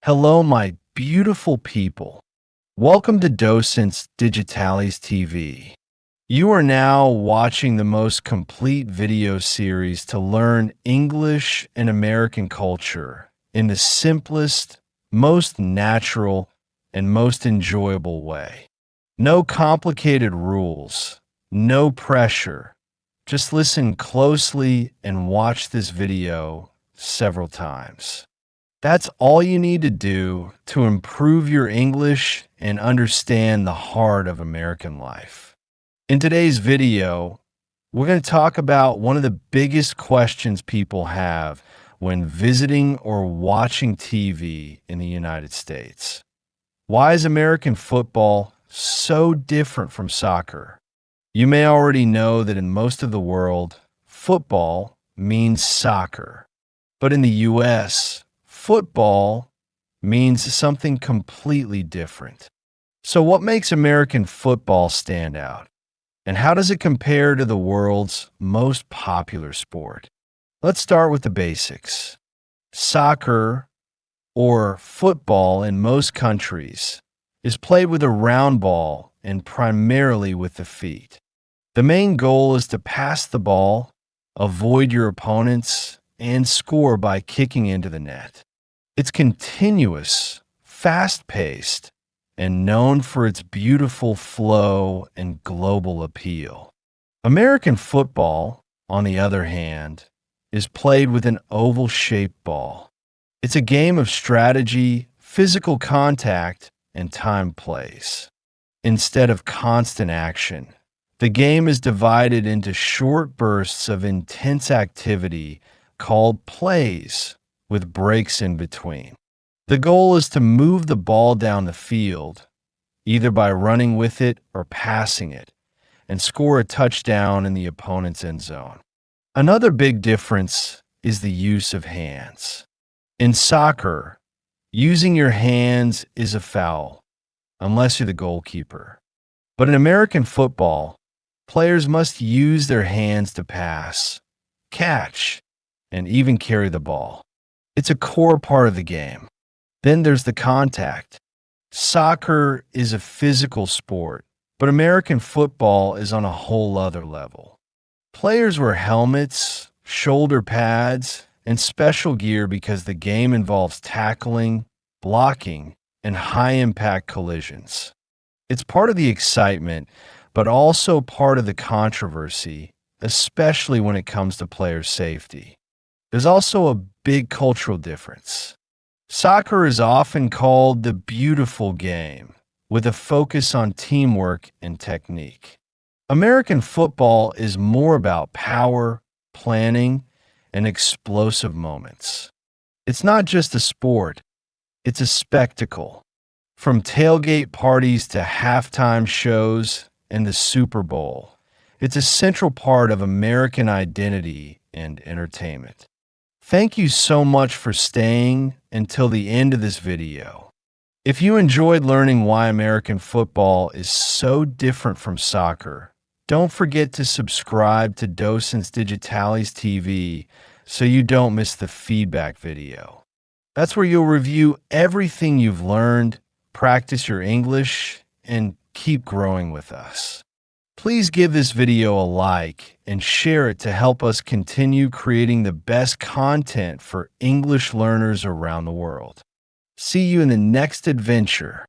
Hello, my beautiful people. Welcome to Docentes DigitalesTV. You are now watching the most complete video series to learn English and American culture in the simplest, most natural, and most enjoyable way. No complicated rules, no pressure. Just listen closely and watch this video several times. That's all you need to do to improve your English and understand the heart of American life. In today's video, we're going to talk about one of the biggest questions people have when visiting or watching TV in the United States. Why is American football so different from soccer? You may already know that in most of the world, football means soccer. But in the US, football means something completely different. So what makes American football stand out? And how does it compare to the world's most popular sport? Let's start with the basics. Soccer, or football in most countries, is played with a round ball and primarily with the feet. The main goal is to pass the ball, avoid your opponents, and score by kicking into the net. It's continuous, fast-paced, and known for its beautiful flow and global appeal. American football, on the other hand, is played with an oval-shaped ball. It's a game of strategy, physical contact, and time plays. Instead of constant action, the game is divided into short bursts of intense activity called plays, with breaks in between. The goal is to move the ball down the field, either by running with it or passing it, and score a touchdown in the opponent's end zone. Another big difference is the use of hands. In soccer, using your hands is a foul, unless you're the goalkeeper. But in American football, players must use their hands to pass, catch, and even carry the ball. It's a core part of the game. Then there's the contact. Soccer is a physical sport, but American football is on a whole other level. Players wear helmets, shoulder pads, and special gear because the game involves tackling, blocking, and high-impact collisions. It's part of the excitement, but also part of the controversy, especially when it comes to player safety. There's also a big cultural difference. Soccer is often called the beautiful game, with a focus on teamwork and technique. American football is more about power, planning, and explosive moments. It's not just a sport, it's a spectacle. From tailgate parties to halftime shows and the Super Bowl, it's a central part of American identity and entertainment. Thank you so much for staying until the end of this video. If you enjoyed learning why American football is so different from soccer, don't forget to subscribe to Docentes DigitalesTV so you don't miss the feedback video. That's where you'll review everything you've learned, practice your English, and keep growing with us. Please give this video a like and share it to help us continue creating the best content for English learners around the world. See you in the next adventure.